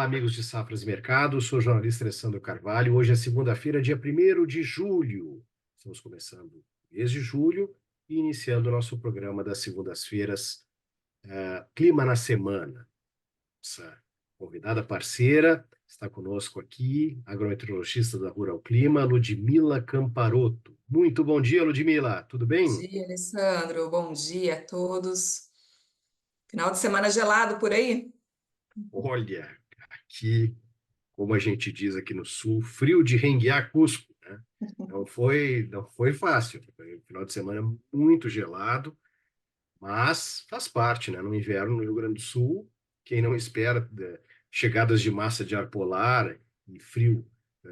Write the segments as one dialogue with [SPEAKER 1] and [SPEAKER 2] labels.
[SPEAKER 1] amigos de Safras e Mercado. Sou o jornalista Alessandro Carvalho. Hoje é segunda-feira, dia 1º de julho. Estamos começando o mês de julho e iniciando o nosso programa das segundas-feiras, Clima na Semana. Nossa convidada parceira está conosco aqui, agrometeorologista da Rural Clima, Ludmila Camparotto. Muito bom dia, Ludmila. Tudo
[SPEAKER 2] Bom
[SPEAKER 1] bem?
[SPEAKER 2] dia, Alessandro. Bom dia a todos. Final de semana gelado por aí?
[SPEAKER 1] Olha, aqui, como a gente diz aqui no Sul, frio de renguear Cusco, né? Não foi fácil. Foi um final de semana muito gelado, mas faz parte, né? No inverno no Rio Grande do Sul, quem não espera chegadas de massa de ar polar e frio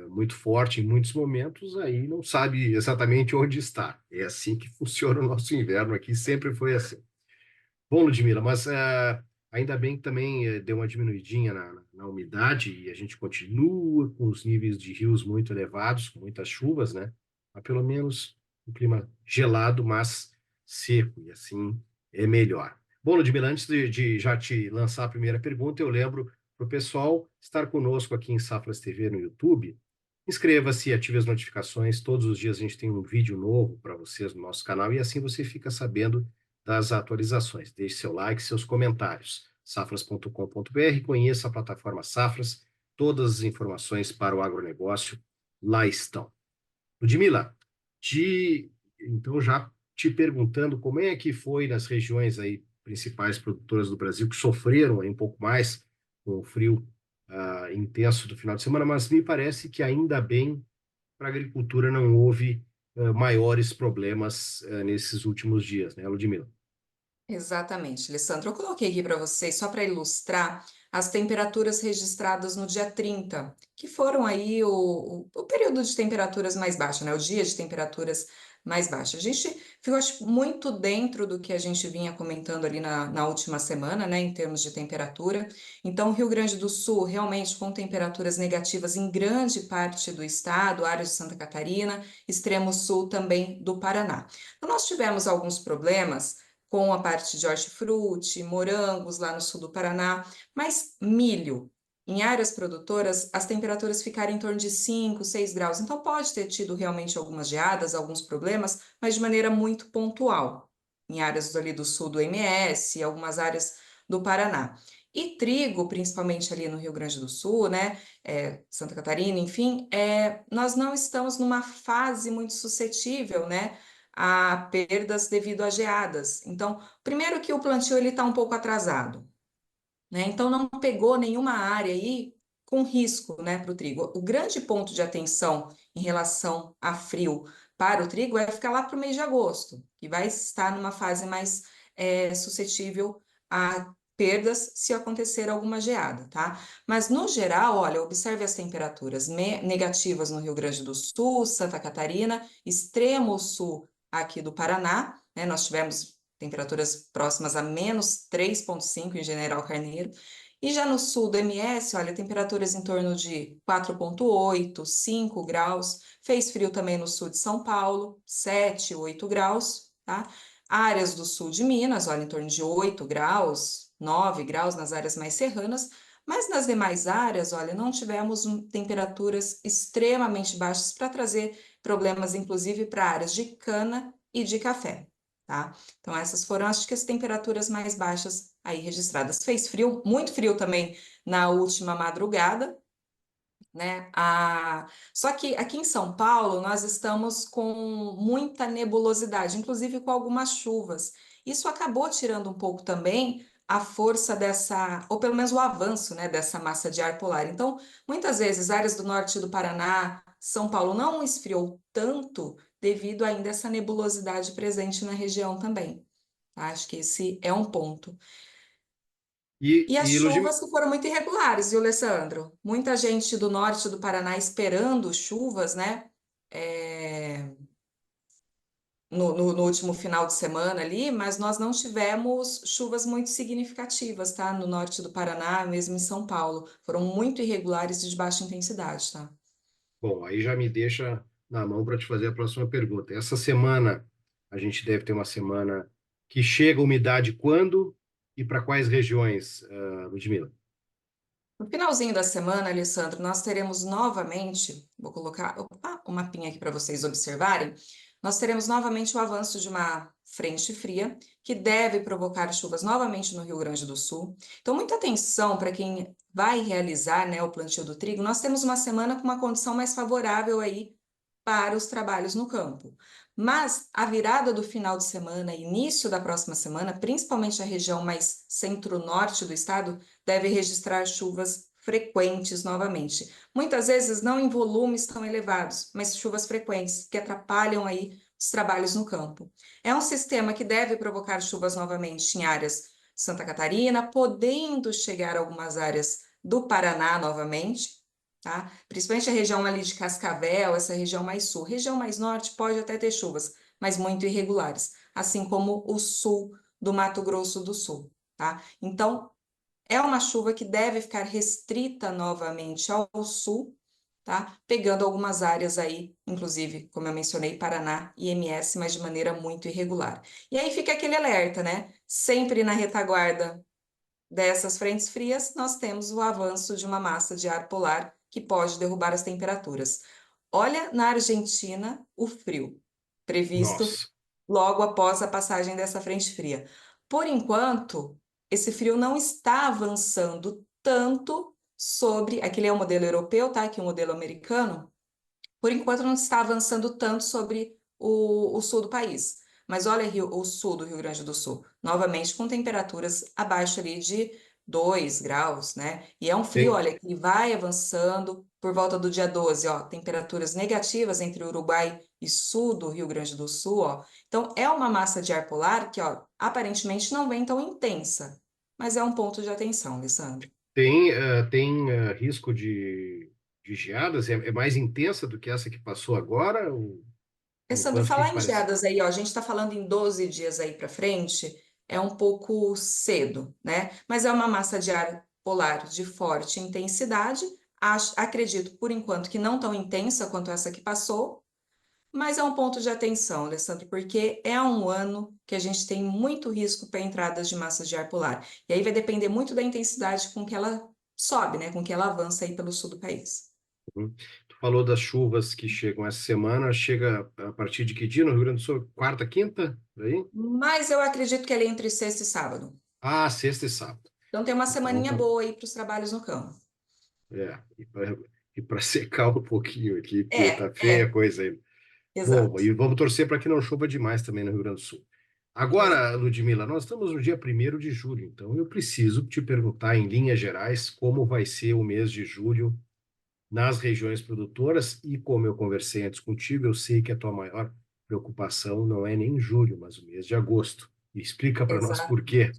[SPEAKER 1] muito forte em muitos momentos, aí não sabe exatamente onde está. É assim que funciona o nosso inverno aqui, sempre foi assim. Bom, Ludmila, mas ainda bem que também deu uma diminuidinha na umidade e a gente continua com os níveis de rios muito elevados, com muitas chuvas, né? Mas pelo menos um clima gelado, mas seco, e assim é melhor. Bom, Ludmila, antes de já te lançar a primeira pergunta, eu lembro para o pessoal estar conosco aqui em Safras TV no YouTube. Inscreva-se, ative as notificações. Todos os dias a gente tem um vídeo novo para vocês no nosso canal e assim você fica sabendo das atualizações. Deixe seu like, seus comentários. Safras.com.br, conheça a plataforma Safras, todas as informações para o agronegócio lá estão. Ludmila, então já te perguntando como é que foi nas regiões aí principais produtoras do Brasil que sofreram aí um pouco mais com o frio intenso do final de semana, mas me parece que ainda bem para a agricultura não houve maiores problemas nesses últimos dias, né, Ludmila?
[SPEAKER 2] Exatamente, Alessandro. Eu coloquei aqui para vocês, só para ilustrar, as temperaturas registradas no dia 30, que foram aí o período de temperaturas mais baixas, né? O dia de temperaturas mais baixas. A gente ficou, acho, muito dentro do que a gente vinha comentando ali na última semana, né? Em termos de temperatura. Então, Rio Grande do Sul, realmente com temperaturas negativas em grande parte do estado, áreas de Santa Catarina, extremo sul também do Paraná. Então, nós tivemos alguns problemas com a parte de hortifruti, morangos lá no sul do Paraná, mas milho. Em áreas produtoras, as temperaturas ficaram em torno de 5, 6 graus. Então, pode ter tido realmente algumas geadas, alguns problemas, mas de maneira muito pontual. Em áreas ali do sul do MS, algumas áreas do Paraná. E trigo, principalmente ali no Rio Grande do Sul, né, Santa Catarina, enfim, nós não estamos numa fase muito suscetível, né, a perdas devido a geadas. Então, primeiro que o plantio ele está um pouco atrasado, né? Então não pegou nenhuma área aí com risco, né, para o trigo. O grande ponto de atenção em relação a frio para o trigo é ficar lá para o mês de agosto, que vai estar numa fase mais suscetível a perdas se acontecer alguma geada, tá? Mas no geral, olha, observe as temperaturas negativas no Rio Grande do Sul, Santa Catarina, extremo sul aqui do Paraná, né? Nós tivemos temperaturas próximas a -3,5 em General Carneiro. E já no sul do MS, olha, temperaturas em torno de 4,8, 5 graus. Fez frio também no sul de São Paulo, 7, 8 graus, tá? Áreas do sul de Minas, olha, em torno de 8 graus, 9 graus nas áreas mais serranas. Mas nas demais áreas, olha, não tivemos temperaturas extremamente baixas para trazer problemas, inclusive, para áreas de cana e de café, tá? Então, essas foram, acho que, as temperaturas mais baixas aí registradas. Fez frio, muito frio também na última madrugada, né? Só que aqui em São Paulo nós estamos com muita nebulosidade, inclusive com algumas chuvas. Isso acabou tirando um pouco também a força dessa, ou pelo menos o avanço, né, dessa massa de ar polar. Então, muitas vezes, áreas do norte do Paraná, São Paulo não esfriou tanto devido ainda a essa nebulosidade presente na região também. Acho que esse é um ponto.
[SPEAKER 1] E,
[SPEAKER 2] E as
[SPEAKER 1] e Ludmila,
[SPEAKER 2] chuvas que foram muito irregulares, viu, Alessandro? Muita gente do norte do Paraná esperando chuvas, né? É, no último final de semana ali, mas nós não tivemos chuvas muito significativas, tá? No norte do Paraná, mesmo em São Paulo. Foram muito irregulares e de baixa intensidade, tá?
[SPEAKER 1] bom, aí já me deixa na mão para te fazer a próxima pergunta. Essa semana, a gente deve ter uma semana que chega a umidade quando e para quais regiões, Ludmila?
[SPEAKER 2] No finalzinho da semana, Alessandro, nós teremos novamente, vou colocar um mapinha aqui para vocês observarem, nós teremos novamente o avanço de uma frente fria, que deve provocar chuvas novamente no Rio Grande do Sul. Então, muita atenção para quem vai realizar, né, o plantio do trigo. Nós temos uma semana com uma condição mais favorável aí para os trabalhos no campo. Mas a virada do final de semana, início da próxima semana, principalmente a região mais centro-norte do estado, deve registrar chuvas frequentes novamente. Muitas vezes não em volumes tão elevados, mas chuvas frequentes que atrapalham aí os trabalhos no campo. É um sistema que deve provocar chuvas novamente em áreas de Santa Catarina, podendo chegar a algumas áreas do Paraná novamente, tá? Principalmente a região ali de Cascavel, essa região mais sul. Região mais norte pode até ter chuvas, mas muito irregulares, assim como o sul do Mato Grosso do Sul, tá? Então, é uma chuva que deve ficar restrita novamente ao sul, tá? Pegando algumas áreas aí, inclusive, como eu mencionei, Paraná e MS, mas de maneira muito irregular. E aí fica aquele alerta, né? Sempre na retaguarda dessas frentes frias, nós temos o avanço de uma massa de ar polar que pode derrubar as temperaturas. Olha na Argentina o frio previsto
[SPEAKER 1] Nossa,
[SPEAKER 2] logo após a passagem dessa frente fria. Por enquanto, esse frio não está avançando tanto sobre. Aquele é o modelo europeu, tá? Aqui é o modelo americano. Por enquanto, não está avançando tanto sobre o sul do país. Mas olha o sul do Rio Grande do Sul, novamente com temperaturas abaixo ali de 2 graus, né? E é um frio,
[SPEAKER 1] tem,
[SPEAKER 2] olha, que vai avançando por volta do dia 12, ó, temperaturas negativas entre Uruguai e sul do Rio Grande do Sul, ó. Então, é uma massa de ar polar que, ó, aparentemente não vem tão intensa, mas é um ponto de atenção, Alessandro.
[SPEAKER 1] tem risco de geadas? É mais intensa do que essa que passou agora? Ou, por
[SPEAKER 2] Alessandro,
[SPEAKER 1] enquanto, o que
[SPEAKER 2] falar
[SPEAKER 1] que
[SPEAKER 2] em
[SPEAKER 1] parece?
[SPEAKER 2] geadas aí, ó, a gente está falando em 12 dias aí para frente, é um pouco cedo, né? Mas é uma massa de ar polar de forte intensidade. Acredito, por enquanto, que não tão intensa quanto essa que passou, mas é um ponto de atenção, Alessandro, porque é um ano que a gente tem muito risco para entradas de massas de ar polar. E aí vai depender muito da intensidade com que ela sobe, né? Com que ela avança aí pelo sul do país.
[SPEAKER 1] Uhum. Tu falou das chuvas que chegam essa semana. Chega a partir de que dia no Rio Grande do Sul? Quarta, quinta? Aí?
[SPEAKER 2] Mas eu acredito que ele é entre sexta e sábado.
[SPEAKER 1] Ah, sexta e sábado.
[SPEAKER 2] Então tem uma
[SPEAKER 1] Então,
[SPEAKER 2] semaninha boa aí para os trabalhos no campo.
[SPEAKER 1] é, e para secar um pouquinho aqui, porque
[SPEAKER 2] É,
[SPEAKER 1] tá feia a
[SPEAKER 2] é,
[SPEAKER 1] coisa aí. Bom,
[SPEAKER 2] exato,
[SPEAKER 1] e vamos torcer para que não chova demais também no Rio Grande do Sul.
[SPEAKER 2] exato.
[SPEAKER 1] Agora, Ludmila, nós estamos no dia 1º de julho, então eu preciso te perguntar, em linhas gerais, como vai ser o mês de julho nas regiões produtoras e, como eu conversei antes contigo, eu sei que a tua maior preocupação não é nem julho, mas o mês de agosto. Explica para nós
[SPEAKER 2] Exato.
[SPEAKER 1] por quê.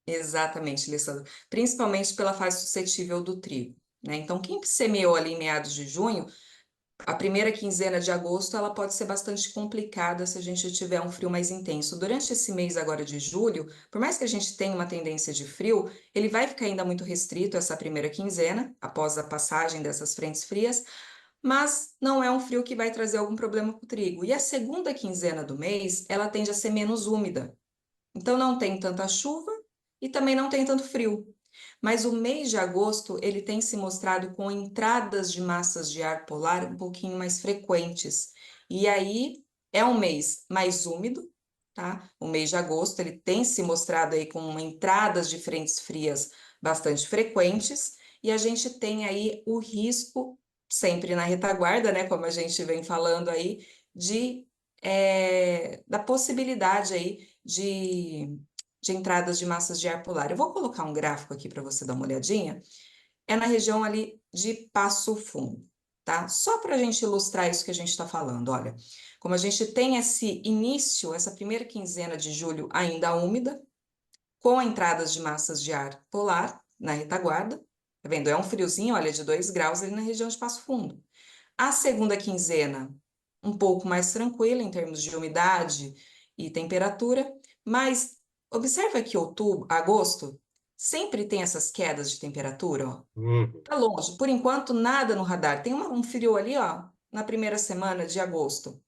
[SPEAKER 2] Exatamente, Alessandro. Principalmente pela fase suscetível do trigo, né? Então, quem semeou ali em meados de junho, a primeira quinzena de agosto, ela pode ser bastante complicada se a gente tiver um frio mais intenso. Durante esse mês agora de julho, por mais que a gente tenha uma tendência de frio, ele vai ficar ainda muito restrito essa primeira quinzena, após a passagem dessas frentes frias, mas não é um frio que vai trazer algum problema para o trigo. E a segunda quinzena do mês, ela tende a ser menos úmida. Então não tem tanta chuva e também não tem tanto frio. Mas o mês de agosto, ele tem se mostrado com entradas de massas de ar polar um pouquinho mais frequentes. E aí é um mês mais úmido, tá? O mês de agosto, ele tem se mostrado aí com entradas de frentes frias bastante frequentes, e a gente tem aí o risco, sempre na retaguarda, né, como a gente vem falando aí, da possibilidade aí de entradas de massas de ar polar. Eu vou colocar um gráfico aqui para você dar uma olhadinha. É na região ali de Passo Fundo, tá? Só para a gente ilustrar isso que a gente está falando. Olha, como a gente tem esse início, essa primeira quinzena de julho ainda úmida, com entradas de massas de ar polar na retaguarda, tá vendo? É um friozinho, olha, de 2 graus ali na região de Passo Fundo. A segunda quinzena, um pouco mais tranquila em termos de umidade e temperatura, mas observa que outubro, agosto, sempre tem essas quedas de temperatura, ó.
[SPEAKER 1] Uhum.
[SPEAKER 2] Tá longe, por enquanto nada no radar. Tem um frio ali, ó, na primeira semana de agosto,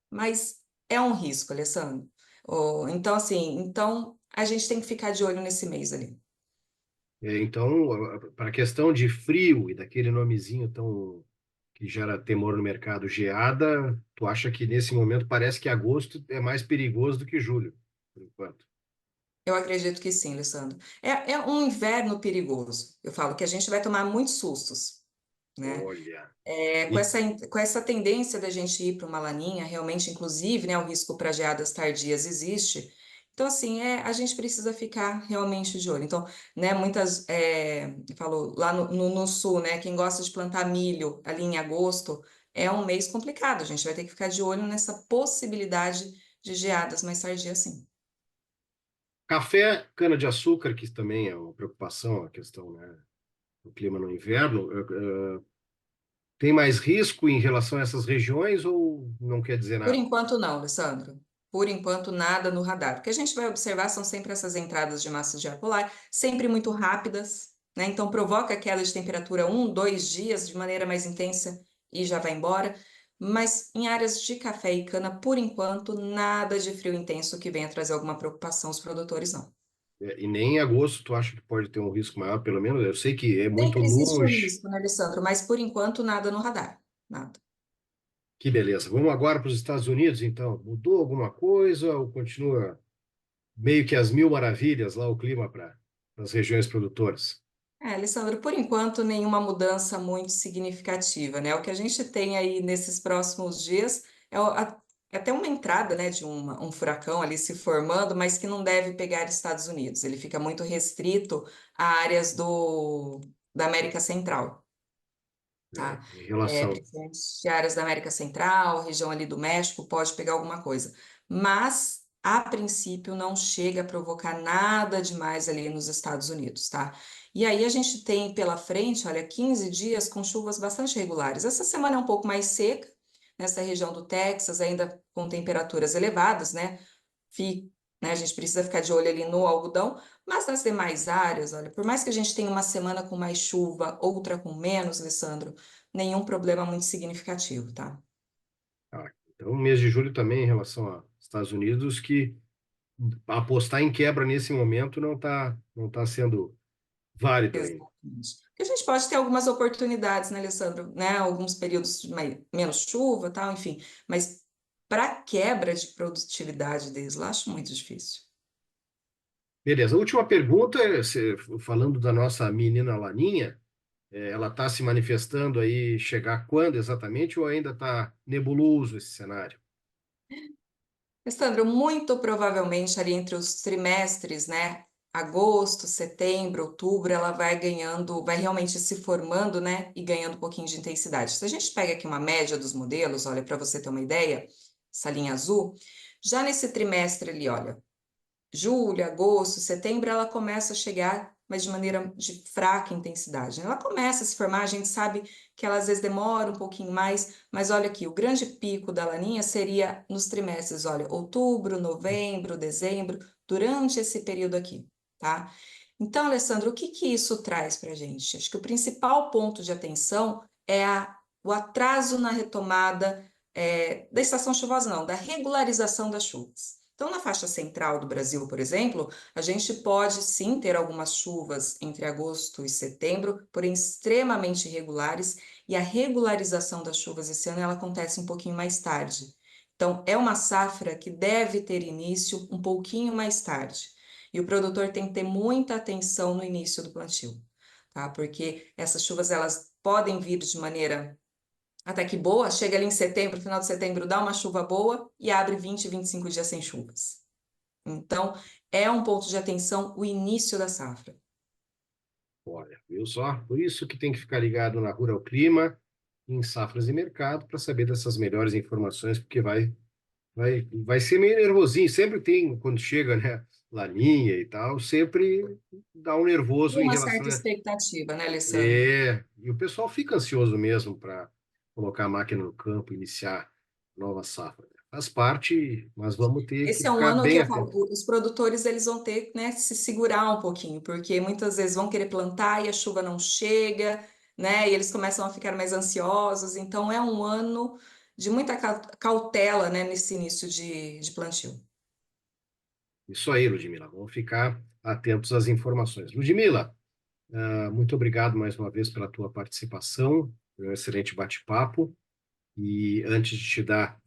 [SPEAKER 2] mas é um risco, Alessandro. Então, assim, então a gente tem que ficar de olho nesse mês ali.
[SPEAKER 1] Então, para a questão de frio e daquele nomezinho tão que gera temor no mercado, geada, tu acha que nesse momento parece que agosto é mais perigoso do que julho, por enquanto?
[SPEAKER 2] Eu acredito que sim, Alessandro. É um inverno perigoso. Eu falo que a gente vai tomar muitos sustos, né?
[SPEAKER 1] Olha,
[SPEAKER 2] Com
[SPEAKER 1] e
[SPEAKER 2] essa tendência da gente ir para uma laninha, realmente, inclusive, né, o risco para geadas tardias existe. Então, assim, a gente precisa ficar realmente de olho. Então, né, eu falo, lá no sul, né, quem gosta de plantar milho ali em agosto, é um mês complicado. A gente vai ter que ficar de olho nessa possibilidade de geadas mais tardias, sim.
[SPEAKER 1] café, cana-de-açúcar, que também é uma preocupação, a questão, né, do clima no inverno, tem mais risco em relação a essas regiões ou não quer dizer
[SPEAKER 2] Por
[SPEAKER 1] nada?
[SPEAKER 2] enquanto, não, Alessandro. Por enquanto, nada no radar. O que a gente vai observar são sempre essas entradas de massa de ar polar, sempre muito rápidas, né? Então, provoca queda de temperatura 1, 2 dias de maneira mais intensa e já vai embora. Mas em áreas de café e cana, por enquanto, nada de frio intenso que venha trazer alguma preocupação aos produtores, não.
[SPEAKER 1] E nem em agosto tu acha que pode ter um risco maior, pelo menos eu sei que é muito
[SPEAKER 2] Sempre existe o
[SPEAKER 1] longe.
[SPEAKER 2] risco, né, Alessandro? Mas por enquanto, nada no radar. Nada.
[SPEAKER 1] Que beleza. Vamos agora para os Estados Unidos, então. Mudou alguma coisa ou continua meio que as mil maravilhas lá o clima para as regiões produtoras?
[SPEAKER 2] Alessandro, por enquanto, nenhuma mudança muito significativa, né? O que a gente tem aí nesses próximos dias é até uma entrada, né, de um furacão ali se formando, mas que não deve pegar Estados Unidos. Ele fica muito restrito a áreas da América Central,
[SPEAKER 1] É,
[SPEAKER 2] tá?
[SPEAKER 1] em relação.
[SPEAKER 2] Principalmente áreas da América Central, região ali do México, pode pegar alguma coisa. Mas, a princípio, não chega a provocar nada demais ali nos Estados Unidos, tá? E aí a gente tem pela frente, olha, 15 dias com chuvas bastante regulares. Essa semana é um pouco mais seca, nessa região do Texas, ainda com temperaturas elevadas, né? Fi- né, a gente precisa ficar de olho ali no algodão, mas nas demais áreas, olha, por mais que a gente tenha uma semana com mais chuva, outra com menos, Alessandro, nenhum problema muito significativo, tá?
[SPEAKER 1] Ah, então, mês de julho também em relação aos Estados Unidos, que apostar em quebra nesse momento não tá sendo válido ainda.
[SPEAKER 2] Exatamente. Porque a gente pode ter algumas oportunidades, né, Alessandro, né? Alguns períodos de menos chuva, tal, enfim, mas para quebra de produtividade deles, eu acho muito difícil.
[SPEAKER 1] Beleza. Última pergunta, falando da nossa menina Laninha, ela está se manifestando aí, chegar quando exatamente, ou ainda está nebuloso esse cenário?
[SPEAKER 2] Alessandro, muito provavelmente ali entre os trimestres, né? Agosto, setembro, outubro, ela vai ganhando, vai realmente se formando, né? E ganhando um pouquinho de intensidade. Se a gente pega aqui uma média dos modelos, olha, para você ter uma ideia, essa linha azul, já nesse trimestre ali, olha, julho, agosto, setembro, ela começa a chegar, mas de maneira de fraca intensidade, né? Ela começa a se formar, a gente sabe que ela às vezes demora um pouquinho mais, mas olha aqui, o grande pico da laninha seria nos trimestres, olha, outubro, novembro, dezembro, durante esse período aqui, tá? Então, Alessandro, o que que isso traz para a gente? Acho que o principal ponto de atenção é o atraso na retomada, da estação chuvosa, não, da regularização das chuvas. Então, na faixa central do Brasil, por exemplo, a gente pode sim ter algumas chuvas entre agosto e setembro, porém extremamente irregulares, e a regularização das chuvas esse ano ela acontece um pouquinho mais tarde. Então, é uma safra que deve ter início um pouquinho mais tarde. E o produtor tem que ter muita atenção no início do plantio, tá? Porque essas chuvas elas podem vir de maneira até que boa, chega ali em setembro, final de setembro, dá uma chuva boa e abre 20, 25 dias sem chuvas. Então, é um ponto de atenção o início da safra.
[SPEAKER 1] Olha, viu só? Por isso que tem que ficar ligado na Rural Clima, em safras e mercado, para saber dessas melhores informações, porque vai ser meio nervosinho. Sempre tem, quando chega, né, Laninha e tal, sempre dá um
[SPEAKER 2] E
[SPEAKER 1] nervoso em
[SPEAKER 2] uma
[SPEAKER 1] relação
[SPEAKER 2] certa
[SPEAKER 1] a.
[SPEAKER 2] expectativa, né, Alessandro?
[SPEAKER 1] E o pessoal fica ansioso mesmo para colocar a máquina no campo, iniciar nova safra. Faz parte, mas vamos ter que
[SPEAKER 2] Esse é um
[SPEAKER 1] ficar
[SPEAKER 2] ano que
[SPEAKER 1] bem
[SPEAKER 2] eu falo,
[SPEAKER 1] atento.
[SPEAKER 2] os produtores eles vão ter, né, se segurar um pouquinho, porque muitas vezes vão querer plantar e a chuva não chega, né, e eles começam a ficar mais ansiosos. Então, é um ano de muita cautela, né, nesse início de plantio.
[SPEAKER 1] Isso aí, Ludmila. Vamos ficar atentos às informações. Ludmila, Muito obrigado mais uma vez pela tua participação, foi um excelente bate-papo. E antes de te dar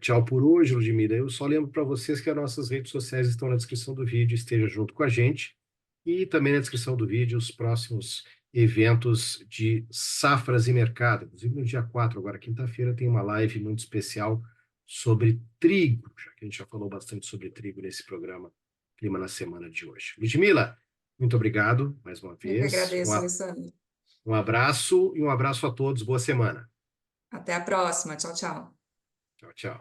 [SPEAKER 1] tchau por hoje, Ludmila, eu só lembro para vocês que as nossas redes sociais estão na descrição do vídeo, esteja junto com a gente. E também na descrição do vídeo os próximos eventos de safras e mercado. Inclusive no dia 4, agora quinta-feira, tem uma live muito especial sobre trigo, já que a gente já falou bastante sobre trigo nesse programa Clima na Semana de hoje. Ludmila, muito obrigado mais uma
[SPEAKER 2] Eu que
[SPEAKER 1] vez.
[SPEAKER 2] agradeço, Alessandro.
[SPEAKER 1] Um abraço e um abraço a todos. Boa semana.
[SPEAKER 2] Até a próxima. Tchau, tchau.
[SPEAKER 1] Tchau, tchau.